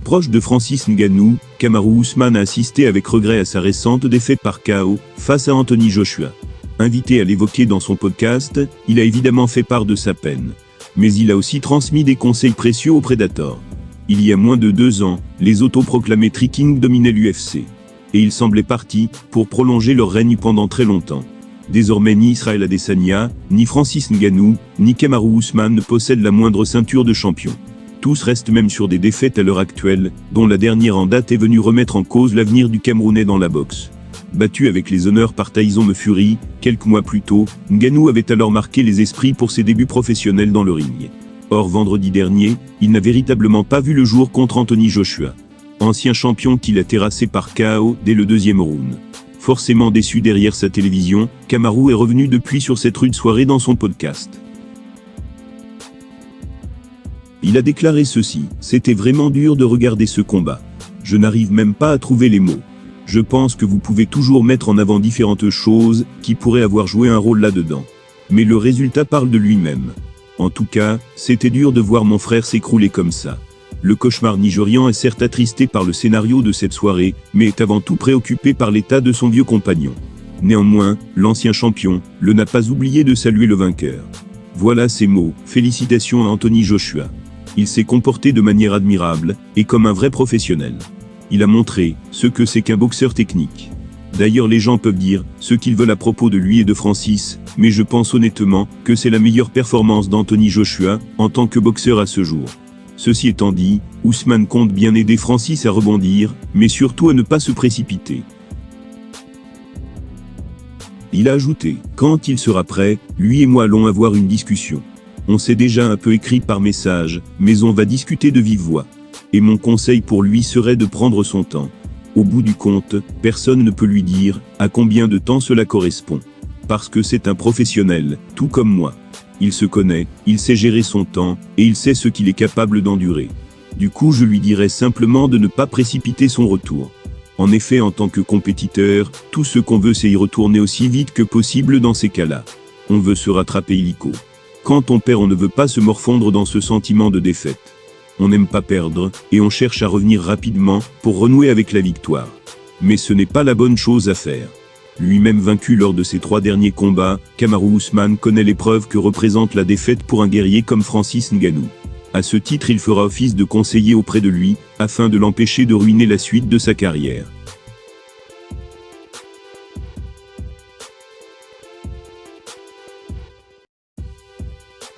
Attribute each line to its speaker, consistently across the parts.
Speaker 1: Proche de Francis Ngannou, Kamaru Usman a assisté avec regret à sa récente défaite par KO face à Anthony Joshua. Invité à l'évoquer dans son podcast, il a évidemment fait part de sa peine. Mais il a aussi transmis des conseils précieux au Predator. Il y a moins de 2 ans, les autoproclamés Three Kings dominaient l'UFC. Et ils semblaient partis pour prolonger leur règne pendant très longtemps. Désormais ni Israel Adesanya, ni Francis Ngannou, ni Kamaru Usman ne possèdent la moindre ceinture de champion. Tous restent même sur des défaites à l'heure actuelle, dont la dernière en date est venue remettre en cause l'avenir du Camerounais dans la boxe. Battu avec les honneurs par Tyson Fury, quelques mois plus tôt, Ngannou avait alors marqué les esprits pour ses débuts professionnels dans le ring. Or vendredi dernier, il n'a véritablement pas vu le jour contre Anthony Joshua. Ancien champion qu'il a terrassé par KO dès le 2e round. Forcément déçu derrière sa télévision, Kamaru est revenu depuis sur cette rude soirée dans son podcast. Il a déclaré ceci: « C'était vraiment dur de regarder ce combat. Je n'arrive même pas à trouver les mots. Je pense que vous pouvez toujours mettre en avant différentes choses qui pourraient avoir joué un rôle là-dedans. Mais le résultat parle de lui-même. En tout cas, c'était dur de voir mon frère s'écrouler comme ça. Le cauchemar nigérian est certes attristé par le scénario de cette soirée, mais est avant tout préoccupé par l'état de son vieux compagnon. Néanmoins, l'ancien champion n'a pas oublié de saluer le vainqueur. Voilà ses mots: « Félicitations à Anthony Joshua. Il s'est comporté de manière admirable, et comme un vrai professionnel. Il a montré ce que c'est qu'un boxeur technique. D'ailleurs les gens peuvent dire ce qu'ils veulent à propos de lui et de Francis, mais je pense honnêtement que c'est la meilleure performance d'Anthony Joshua en tant que boxeur à ce jour. Ceci étant dit, Usman compte bien aider Francis à rebondir, mais surtout à ne pas se précipiter. » Il a ajouté: « Quand il sera prêt, lui et moi allons avoir une discussion. On s'est déjà un peu écrit par message, mais on va discuter de vive voix. Et mon conseil pour lui serait de prendre son temps. Au bout du compte, personne ne peut lui dire à combien de temps cela correspond. Parce que c'est un professionnel, tout comme moi. Il se connaît, il sait gérer son temps, et il sait ce qu'il est capable d'endurer. Du coup je lui dirais simplement de ne pas précipiter son retour. En effet, en tant que compétiteur, tout ce qu'on veut c'est y retourner aussi vite que possible dans ces cas-là. On veut se rattraper illico. Quand on perd on ne veut pas se morfondre dans ce sentiment de défaite. On n'aime pas perdre, et on cherche à revenir rapidement pour renouer avec la victoire. Mais ce n'est pas la bonne chose à faire. Lui-même vaincu lors de ses 3 derniers combats, Kamaru Usman connaît l'épreuve que représente la défaite pour un guerrier comme Francis Ngannou. À ce titre il fera office de conseiller auprès de lui, afin de l'empêcher de ruiner la suite de sa carrière.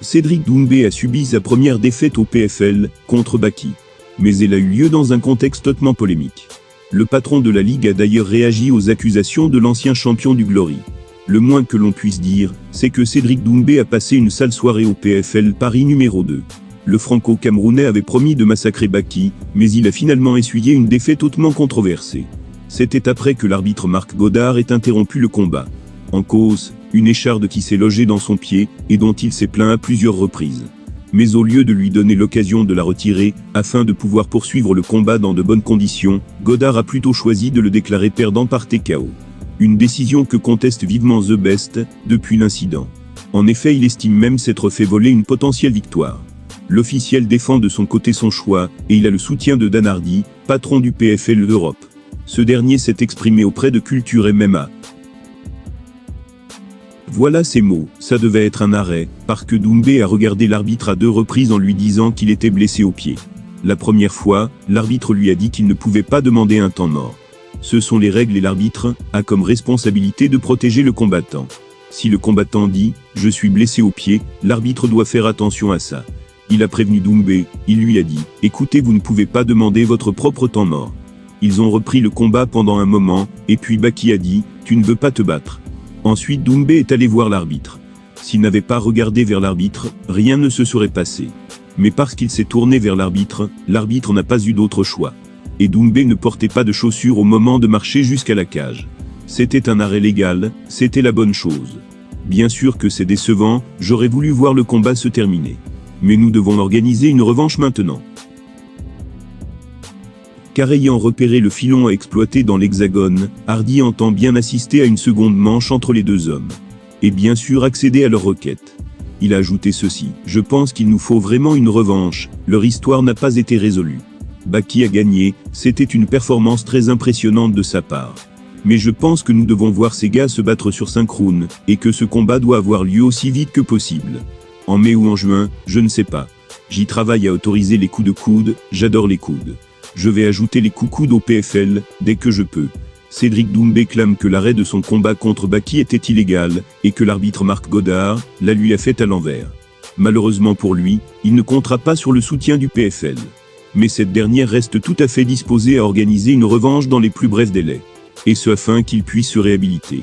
Speaker 1: Cédric Doumbé a subi sa première défaite au PFL, contre Baki. Mais elle a eu lieu dans un contexte hautement polémique. Le patron de la Ligue a d'ailleurs réagi aux accusations de l'ancien champion du Glory. Le moins que l'on puisse dire, c'est que Cédric Doumbé a passé une sale soirée au PFL Paris numéro 2. Le franco-camerounais avait promis de massacrer Baki, mais il a finalement essuyé une défaite hautement controversée. C'était après que l'arbitre Marc Godard ait interrompu le combat. En cause, une écharde qui s'est logée dans son pied, et dont il s'est plaint à plusieurs reprises. Mais au lieu de lui donner l'occasion de la retirer, afin de pouvoir poursuivre le combat dans de bonnes conditions, Godard a plutôt choisi de le déclarer perdant par TKO. Une décision que conteste vivement The Best, depuis l'incident. En effet il estime même s'être fait voler une potentielle victoire. L'officiel défend de son côté son choix, et il a le soutien de Dan Hardy, patron du PFL d'Europe. Ce dernier s'est exprimé auprès de Culture MMA. Voilà ses mots: « Ça devait être un arrêt, parce que Doumbé a regardé l'arbitre à 2 reprises en lui disant qu'il était blessé au pied. La première fois, l'arbitre lui a dit qu'il ne pouvait pas demander un temps mort. Ce sont les règles et l'arbitre a comme responsabilité de protéger le combattant. Si le combattant dit « je suis blessé au pied », l'arbitre doit faire attention à ça. Il a prévenu Doumbé, il lui a dit « écoutez, vous ne pouvez pas demander votre propre temps mort. » Ils ont repris le combat pendant un moment, et puis Baki a dit « tu ne veux pas te battre ». Ensuite Doumbé est allé voir l'arbitre. S'il n'avait pas regardé vers l'arbitre, rien ne se serait passé. Mais parce qu'il s'est tourné vers l'arbitre n'a pas eu d'autre choix. Et Doumbé ne portait pas de chaussures au moment de marcher jusqu'à la cage. C'était un arrêt légal, c'était la bonne chose. Bien sûr que c'est décevant, j'aurais voulu voir le combat se terminer. Mais nous devons organiser une revanche maintenant. Car ayant repéré le filon à exploiter dans l'hexagone, Hardy entend bien assister à une seconde manche entre les 2 hommes. Et bien sûr accéder à leur requête. Il a ajouté ceci: « Je pense qu'il nous faut vraiment une revanche, leur histoire n'a pas été résolue. Baki a gagné, c'était une performance très impressionnante de sa part. Mais je pense que nous devons voir ces gars se battre sur 5 rounds, et que ce combat doit avoir lieu aussi vite que possible. En mai ou en juin, je ne sais pas. J'y travaille à autoriser les coups de coude, j'adore les coudes. Je vais ajouter les coups coudes au PFL, dès que je peux. Cédric Doumbé clame que l'arrêt de son combat contre Baki était illégal, et que l'arbitre Marc Godard la lui a fait à l'envers. Malheureusement pour lui, il ne comptera pas sur le soutien du PFL. Mais cette dernière reste tout à fait disposée à organiser une revanche dans les plus brefs délais. Et ce afin qu'il puisse se réhabiliter.